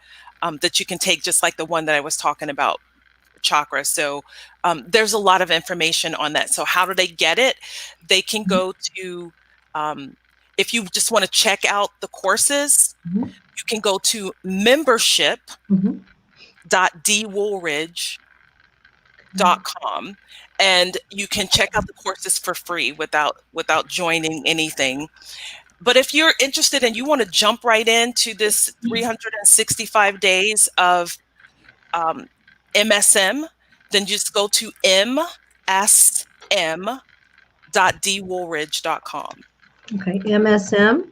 take, just like the one that I was talking about, chakra. So there's a lot of information on that. So how do they get it? They can go to um, if you just want to check out the courses, Mhm. you can go to Mhm. membership.deewoolridge.com, and you can check out the courses for free without joining anything. But if you're interested and you want to jump right into this 365 days of um, MSM, then just go to msm.deewoolridge.com. Okay. MSM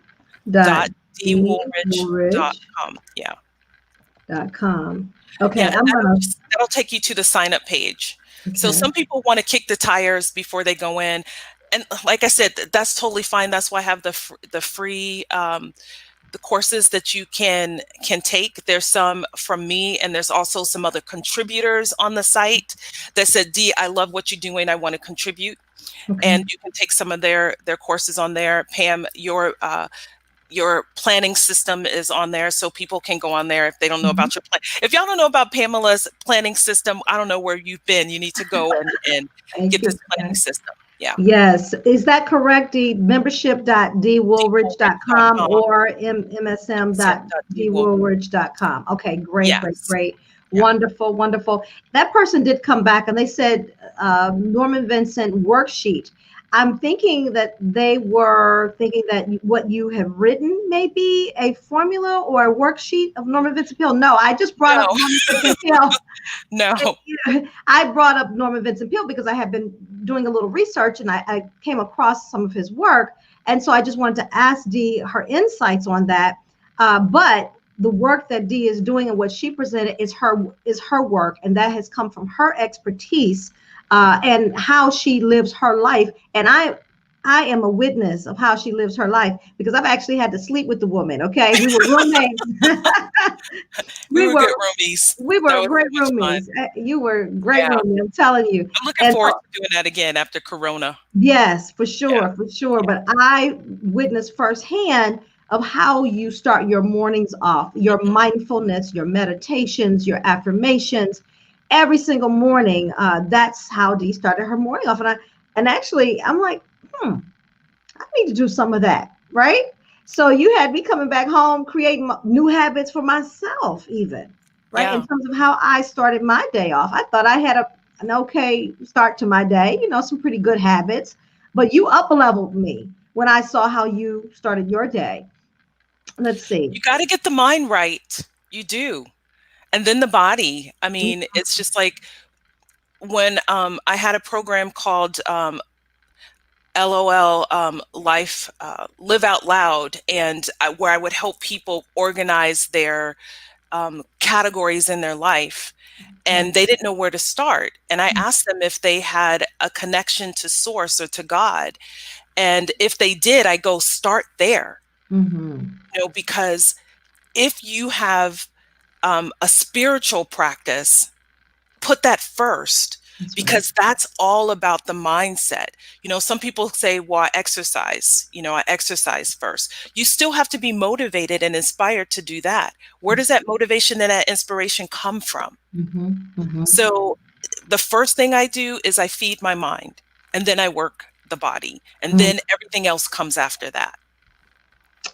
dot Dot dwoolridge deewoolridge.com. Yeah. dot com. Okay, Yeah, and I'm gonna. that'll take you to the sign up page. So Okay. some people want to kick the tires before they go in, and like I said, that's totally fine. That's why I have the free the courses that you can take. There's some from me, and there's also some other contributors on the site that said, Dee, I love what you're doing. I want to contribute, Okay. and you can take some of their courses on there. Pam, your planning system is on there, so people can go on there if they don't know Mhm. about your plan. If y'all don't know about Pamela's planning system, I don't know where you've been. You need to go and Thank get this you. planning system. Yeah. Yes. Is that correct? The membership.dwoolridge.com Woolridge.com, or msm.dwoolridge.com. Okay, great, great, yes. great. Yeah. Wonderful, wonderful. That person did come back and they said Norman Vincent worksheet. I'm thinking that they were thinking that what you have written may be a formula or a worksheet of Norman Vincent Peale. No, I just brought No, up Norman Vincent Peale. no. I brought up Norman Vincent Peale because I have been doing a little research and I came across some of his work. And so I just wanted to ask Dee her insights on that. But the work that Dee is doing and what she presented is her work, and that has come from her expertise and how she lives her life. And I am a witness of how she lives her life because I've actually had to sleep with the woman. Okay, we were roommates. We we were were good roomies. we That were was great so much fun. roomies. You were great Yeah. roomie, I'm telling you. I'm looking And forward so, to doing that again after Corona. yes, for Yeah. sure, for sure. Yeah. But I witnessed firsthand of how you start your mornings off, your mindfulness, your meditations, your affirmations. Every single morning, that's how Dee started her morning off. And actually, I'm like, hmm, I need to do some of that, right? So you had me coming back home, creating new habits for myself, even, right? In Yeah. terms of how I started my day off. I thought I had an okay start to my day, some pretty good habits, but you up leveled me when I saw how you started your day. Let's see. You got to get the mind right. You do. And then the body. I mean, it's just like when I had a program called LOL, Life Live Out Loud, and where I would help people organize their categories in their life, and they didn't know where to start. And I asked them if they had a connection to source or to God. And if they did, I go, start there, Mm-hmm. because if you have a spiritual practice, put that first, That's right. because that's all about the mindset. Some people say, well, I exercise, I exercise first. You still have to be motivated and inspired to do that. Where does that motivation and that inspiration come from? Mm-hmm. Mm-hmm. So the first thing I do is I feed my mind, and then I work the body, and Mm. then everything else comes after that.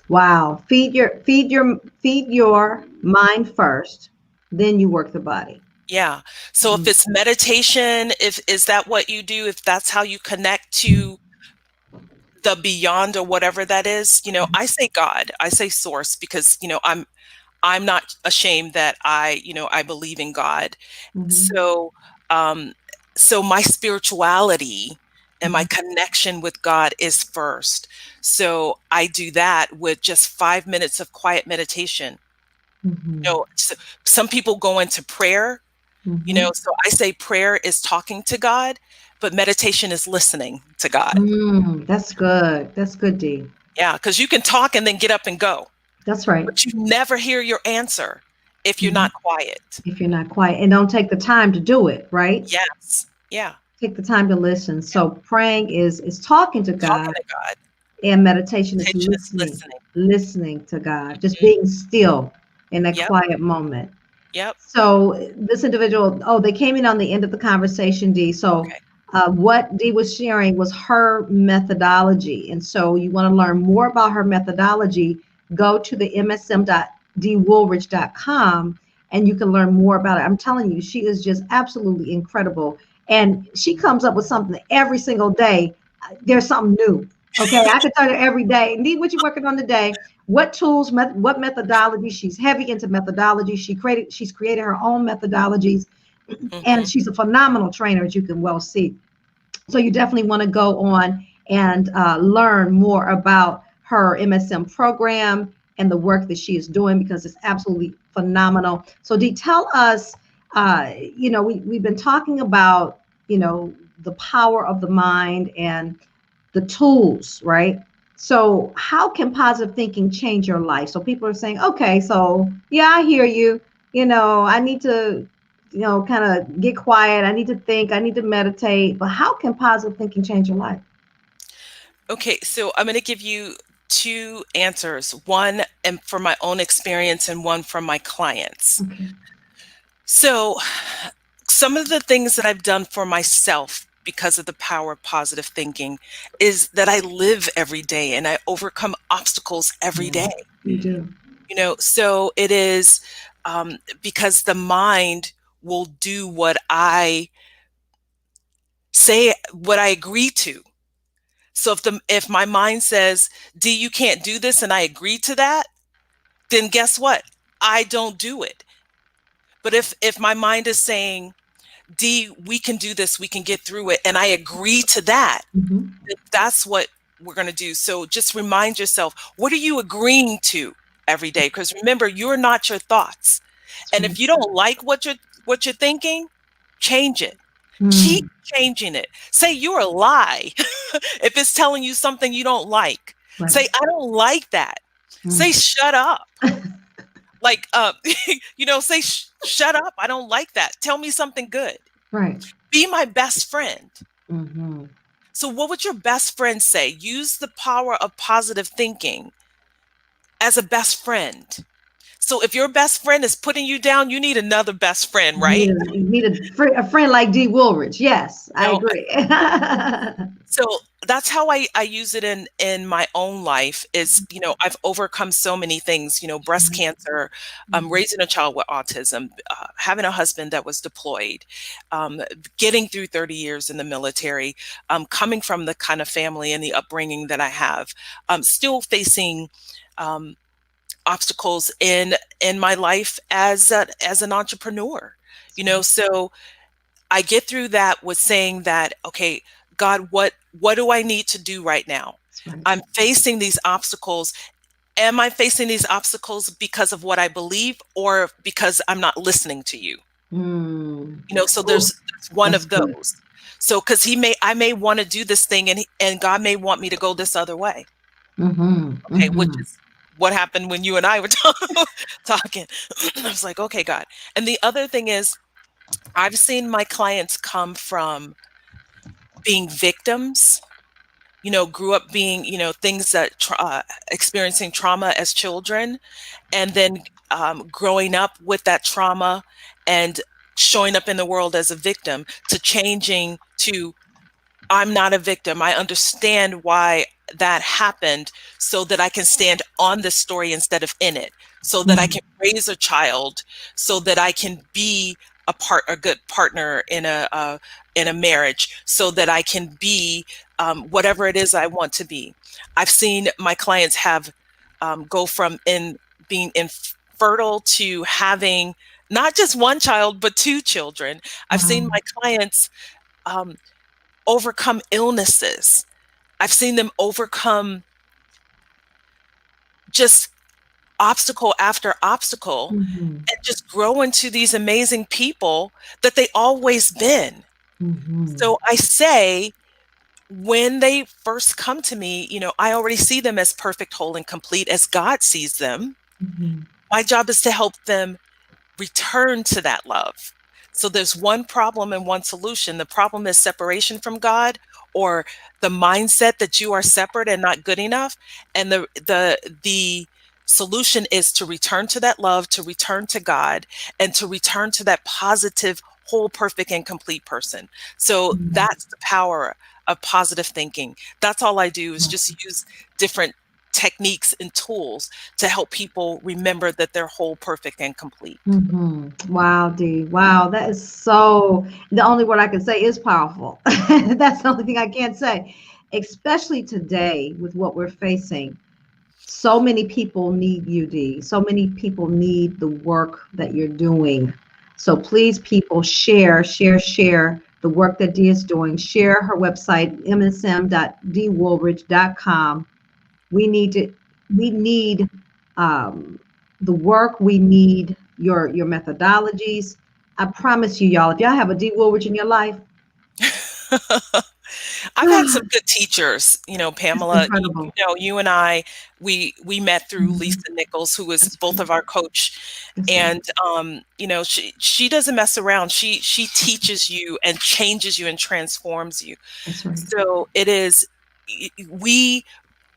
Wow. Feed your mind first, then you work the body. Yeah. So if Mm. it's meditation, if is that what you do, if that's how you connect to the beyond or whatever that is, I say God, I say source, because I'm not ashamed that I believe in God. Mm-hmm. So um so my spirituality and my Mm-hmm. connection with God is first. So I do that with just 5 minutes of quiet meditation. Mm-hmm. So some people go into prayer, Mm-hmm. so I say prayer is talking to God, but meditation is listening to God. Mm, that's good. That's good, Dee. Yeah, because you can talk and then get up and go, That's right. but you never hear your answer if you're Mhm. not quiet. If you're not quiet and don't take the time to do it, right? Yes. Yeah. Take the time to listen. Yeah. So praying is talking to Talking God, to God. and meditation is Meditation is listening, listening. listening to God, just Mhm. being still in that Yep. quiet moment. Yep. So this individual, oh, they came in on the end of the conversation, Dee. So Okay. what Dee was sharing was her methodology. And so you want to learn more about her methodology, go to the msm.dwoolridge.com and you can learn more about it. I'm telling you, she is just absolutely incredible. And she comes up with something every single day. There's something new. Okay, I could tell her every day, Dee, what you working on today? What tools, what methodology? She's heavy into methodology. She's created her own methodologies, and Mhm. she's a phenomenal trainer, as you can well see. So you definitely want to go on and learn more about her MSM program and the work that she is doing, because it's absolutely phenomenal. So Dee, tell us, we've been talking about, the power of the mind and the tools, right? So, how can positive thinking change your life? So, people are saying, okay, so yeah, I hear you. I need to, kind of get quiet. I need to think. I need to meditate. But how can positive thinking change your life? Okay, so I'm going to give you two answers, one and from my own experience and one from my clients. Okay. So, some of the things that I've done for myself because of the power of positive thinking is that I live every day and I overcome obstacles every Yeah, day. you do. So it is because the mind will do what I say, what I agree to. So if my mind says, D, you can't do this, and I agree to that, then guess what? I don't do it. But if my mind is saying, D, we can do this, we can get through it, and I agree to that, Hmm. that's what we're going to do. So just remind yourself, what are you agreeing to every day? Because remember, you're not your thoughts. That's And right. if you don't like what you're thinking, change it. Keep Mm, changing it. Say you're a lie. If it's telling you something you don't like, right. say I don't like that. Say Mm. shut up. Like say shut up. I don't like that. Tell me something good. Right. Be my best friend. Hmm. So what would your best friend say? Use the power of positive thinking as a best friend. So if your best friend is putting you down, you need another best friend, right? You need a friend like Dee Woolridge. Yes, I No, agree. so that's how I use it in my own life is, I've overcome so many things, breast cancer, raising a child with autism, having a husband that was deployed, um, getting through 30 years in the military, coming from the kind of family and the upbringing that I have, still facing um, obstacles in my life as an entrepreneur, so I get through that with saying that, okay, God, what do I need to do right now? That's right. I'm facing these obstacles. Am I facing these obstacles because of what I believe or because I'm not listening to you? Mm. So Ooh, there's one that's of good. those. So because I may want to do this thing and God may want me to go this other way. Mm-hmm. Okay, which Mm-hmm. is what happened when you and I were talking. I was like, okay, God. And the other thing is, I've seen my clients come from being victims, grew up being, things that experiencing trauma as children, and then growing up with that trauma and showing up in the world as a victim, to changing to, I'm not a victim. I understand why that happened, so that I can stand on the story instead of in it, so that I Mhm. can raise a child, so that I can be a good partner in a marriage, so that I can be whatever it is I want to be. I've seen my clients have go from being infertile to having not just one child but two children. I've seen Wow. my clients um, overcome illnesses. I've seen them overcome just obstacle after obstacle, Mhm. and just grow into these amazing people that they always been. Mhm. So I say, when they first come to me, I already see them as perfect, whole, and complete as God sees them. Mhm. My job is to help them return to that love. So there's one problem and one solution. The problem is separation from God, or the mindset that you are separate and not good enough. And the solution is to return to that love, to return to God, and to return to that positive, whole, perfect, and complete person. So Mhm. that's the power of positive thinking. That's all I do, is just use different techniques and tools to help people remember that they're whole, perfect, and complete. Wow, Dee. Wow, that is so. The only word I can say is powerful. That's the only thing I can't say, especially today with what we're facing. So many people need you, Dee. So many people need the work that you're doing. So please, people, share the work that Dee is doing. Share her website, msm.dwoolridge.com. We need to, we need um, the work. We need your methodologies. I promise you, y'all, if y'all have a Dee Woolridge in your life, I've had some good teachers, it's Pamela. incredible. You and I, we met through Mhm. Lisa Nichols, who was That's both right. of our coach, That's right. and she doesn't mess around. She teaches you and changes you and transforms you. That's right. So it is, we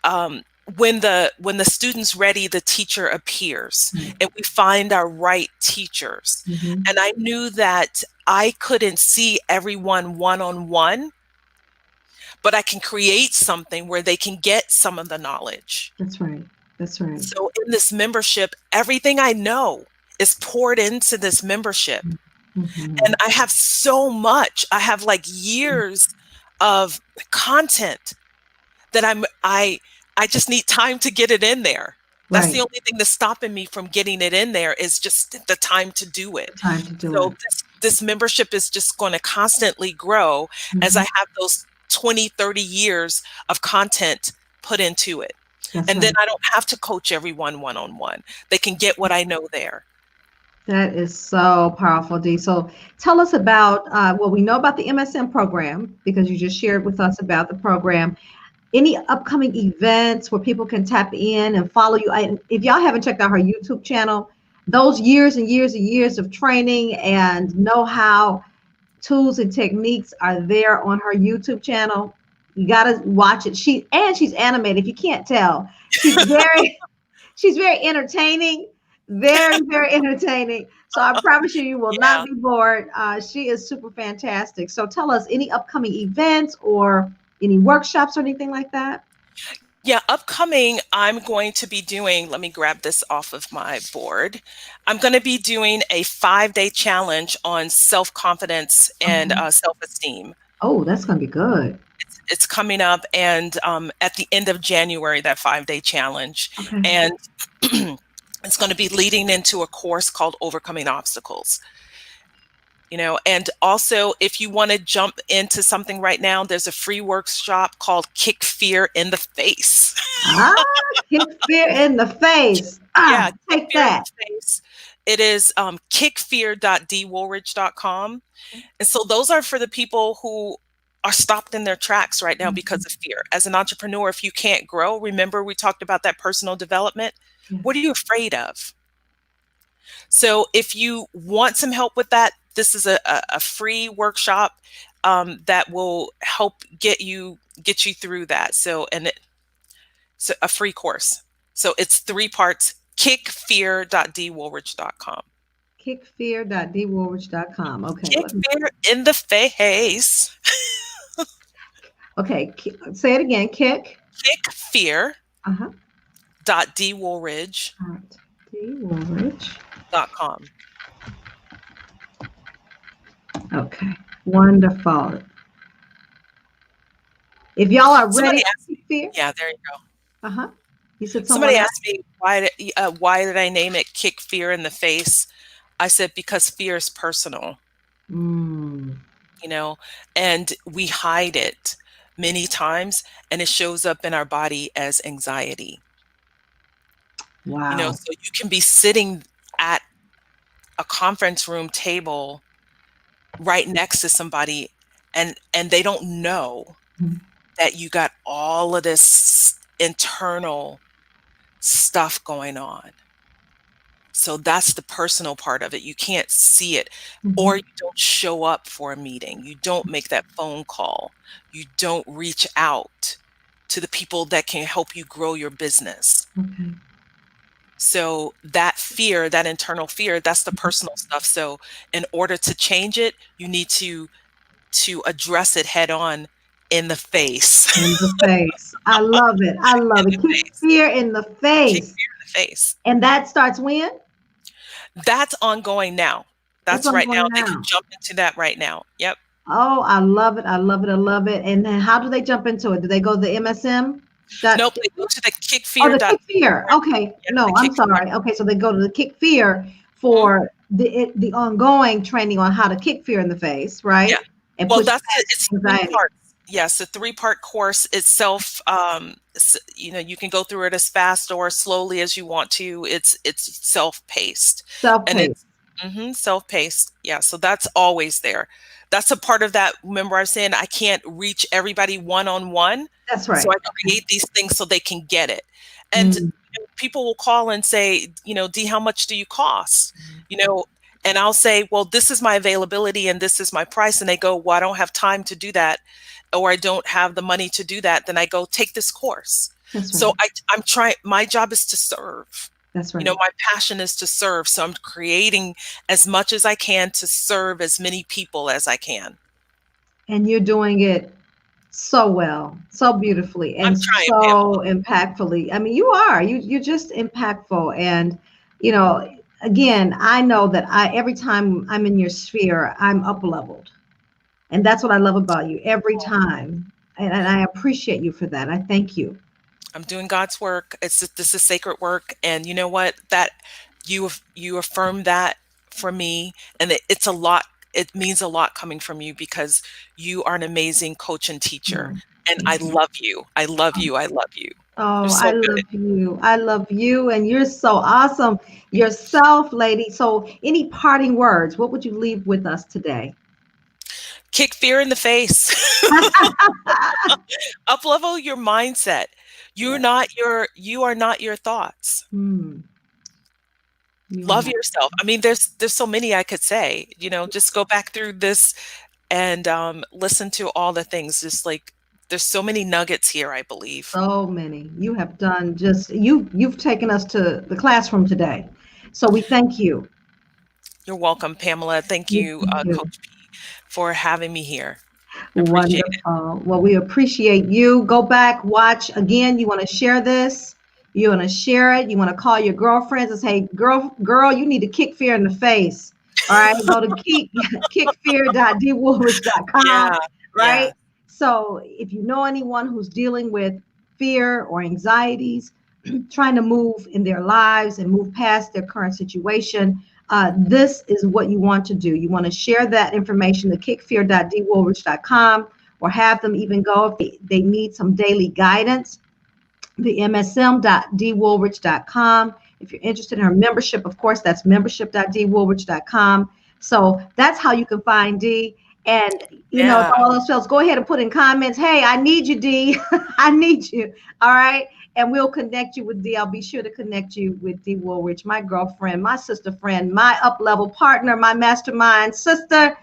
um, when the student's ready, the teacher appears, Right. and we find our right teachers. Mhm. And I knew that I couldn't see everyone one on one, but I can create something where they can get some of the knowledge. That's right. That's right. So in this membership, everything I know is poured into this membership. And Mhm. I have so much. I have like years of content that I just need time to get it in there. That's the Right. only thing that's stopping me from getting it in there, is just the time to do it. The time to do So it. this membership is just going to constantly grow as I Mhm. have those 20, 30 years of content put into it. That's And then right. I don't have to coach everyone one on one. They can get what I know there. That is so powerful, Dee. So tell us about, well, we know about the MSM program because you just shared with us about the program. Any upcoming events where people can tap in and follow you? If y'all haven't checked out her YouTube channel, those years and years and years of training and know-how, tools and techniques are there on her YouTube channel. You got to watch it. She's animated. If you can't tell, she's very entertaining, very entertaining. So I promise you, you will not Yeah. be bored. She is super fantastic. So tell us any upcoming events or any workshops or anything like that. Yeah, upcoming, I'm going to be doing, let me grab this off of my board. I'm going to be doing a 5-day challenge on self-confidence and Okay. self-esteem. Oh, that's gonna be good. It's coming up, and at the end of January, that 5-day challenge. Okay. And it's going to be leading into a course called Overcoming Obstacles. And also, if you want to jump into something right now, there's a free workshop called Kick Fear in the Face. Ah, kick fear in the face. Yeah, Kick Take Fear in that. the Face. It is kickfear.dwoolridge.com. And so those are for the people who are stopped in their tracks right now because of fear. As an entrepreneur, if you can't grow, remember we talked about that personal development. Yes. What are you afraid of? So if you want some help with that, this is a free workshop that will help get you through that. So so a free course. So it's 3 parts. Kickfear.dwoolridge.com. Kickfear.dwoolridge.com. Okay. Kick fear in the face. Okay. Say it again. Kickfear. Uh-huh. .dwoolridge.com. Dwoolridge. Okay. Wonderful. If y'all are Somebody ready asked to me, kick fear. yeah, there you go. Uh-huh. You said Somebody someone asked me why did I name it Kick Fear in the Face? I said because fear is personal, Mm, you know, and we hide it many times, and it shows up in our body as anxiety. You know, wow. so you can be sitting at a conference room table right next to somebody, and they don't know Mm, that you got all of this internal stuff going on. So that's the personal part of it. You can't see it, or mhm. you don't show up for a meeting. You don't make that phone call. You don't reach out to the people that can help you grow your business. Okay. So that fear, that internal fear, that's the personal stuff. So in order to change it, you need to address it head on in the face. In the face. I love it. I love In it. the Kick face. fear in the Kick face. fear in the face. And that starts when? That's ongoing now. That's That's what I'm right now. going They can now. jump into that right now. Yep. Oh, I love it. I love it. I love it. And then how do they jump into it? Do they go to the MSM? Nope, they go to the Oh, the kickfear.org. Kick Fear. Okay. Yeah, the No, I'm kickfear. sorry. Okay, so they go to the Kick Fear Mhm. for the ongoing training on how to kick fear in the face, Yeah. right? And Well, push that's it. past It's 3 anxiety. parts. Yes, a 3-part course itself. You know, you can go through it as fast or as slowly as you want to. It's self-paced, and Self-paced. it's self-paced. Yeah, so that's always there. That's a part of that. Remember, I was saying I can't reach everybody one-on-one, That's so right. I create these things so they can get it. And Mm, people will call and say, you know, Dee, how much do you cost? You know, and I'll say, well, this is my availability and this is my price. And they go, well, I don't have time to do that, or I don't have the money to do that. Then I go, take this course. that's right. So I'm trying, my job is to serve. That's You right. know, my passion is to serve. So I'm creating as much as I can to serve as many people as I can. And you're doing it so well, so beautifully, I'm and trying, Pamela. so impactfully. I mean, you are. You're just impactful. And you know, again, I know that every time I'm in your sphere, I'm up leveled. And that's what I love about you every time. And I appreciate you for that. I thank you. I'm doing God's work. This is sacred work, and you know what? That you affirm that for me, and it's a lot. It means a lot coming from you because you are an amazing coach and teacher, Oh, and I thank you. love you. I love you. I love you. You're Oh, I so good. love you. I love you. And you're so awesome yourself, lady. So, any parting words? What would you leave with us today? Kick fear in the face. Up level your mindset. Yeah. You are not your thoughts. Hmm. You are Love not. yourself. I mean, there's so many I could say. You know, just go back through this and listen to all the things. Just like there's so many nuggets here, I believe. So many. You have done just you've taken us to the classroom today. So we thank you. You're welcome, Pamela. Thank We you, thank you. Coach P, for having me here. I appreciate it. Wonderful. Well, we appreciate you. Go back, watch again. You want to share this? You want to share it? You want to call your girlfriends and say, girl, you need to kick fear in the face. All right. Go to kickfear.dwoolridge.com. Yeah, yeah. Right. So if you know anyone who's dealing with fear or anxieties, trying to move in their lives and move past their current situation, this is what you want to do. You want to share that information to kickfear.dwoolridge.com, or have them even go if they need some daily guidance, the msm.dwoolridge.com. If you're interested in her membership, of course, that's membership.dwoolridge.com. So that's how you can find Dee. And if Yeah. all else fails, go ahead and put in comments, hey, I need you, Dee. I need you. All right. And we'll connect you with Dee. I'll be sure to connect you with Dee Woolridge, my girlfriend, my sister friend, my up level partner, my mastermind sister.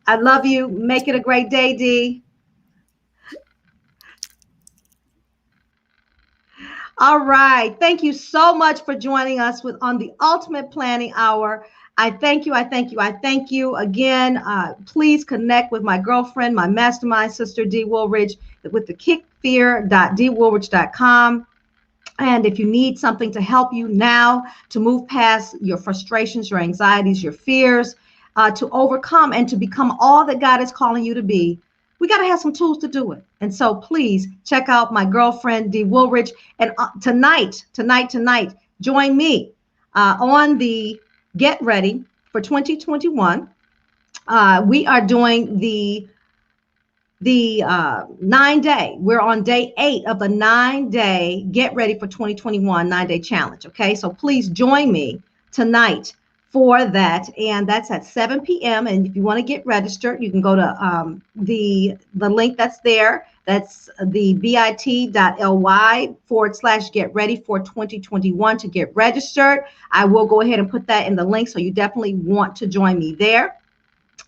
I love you. Make it a great day, Dee. All right. Thank you so much for joining us on the Ultimate Planning Hour. I thank you. I thank you. I thank you again. Please connect with my girlfriend, my mastermind sister, Dee Woolridge, with the kickfear.deewoolridge.com. And if you need something to help you now to move past your frustrations, your anxieties, your fears, to overcome and to become all that God is calling you to be, we got to have some tools to do it. And so please check out my girlfriend, Dee Woolridge. And tonight, join me on the Get Ready for 2021. We are doing the 9 day. We're on day 8 of the 9 day Get Ready for 2021 9 day challenge. Okay, so please join me tonight for that, and that's at 7 p.m. And if you want to get registered, you can go to the link that's there. That's the bit.ly/get ready for 2021 to get registered. I will go ahead and put that in the link, so you definitely want to join me there.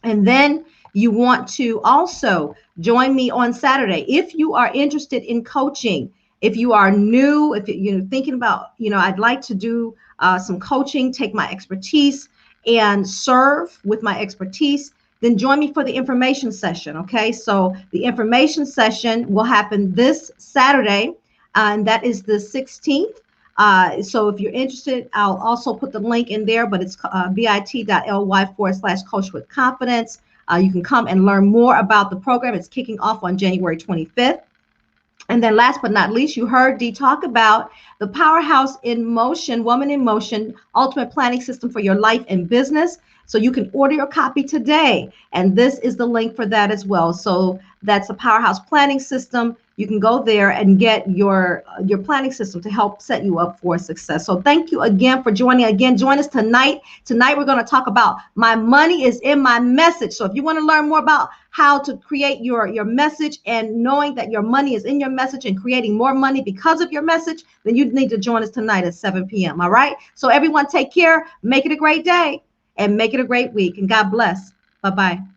And then you want to also join me on Saturday. If you are interested in coaching, if you are new, if you're thinking about, I'd like to do some coaching, take my expertise and serve with my expertise, then join me for the information session. Okay, so the information session will happen this Saturday, and that is the 16th. So if you're interested, I'll also put the link in there, but it's bit.ly/coach with confidence. You can come and learn more about the program. It's kicking off on January 25th. And then last but not least, you heard Dee talk about the Powerhouse in Motion, Woman in Motion, Ultimate Planning System for your life and business. So you can order your copy today. And this is the link for that as well. So that's a Powerhouse Planning System. You can go there and get your planning system to help set you up for success. So thank you again for joining. Again, join us tonight. Tonight, we're going to talk about my money is in my message. So if you want to learn more about how to create your message and knowing that your money is in your message and creating more money because of your message, then you need to join us tonight at 7 p.m. All right. So everyone take care. Make it a great day and make it a great week. And God bless. Bye-bye.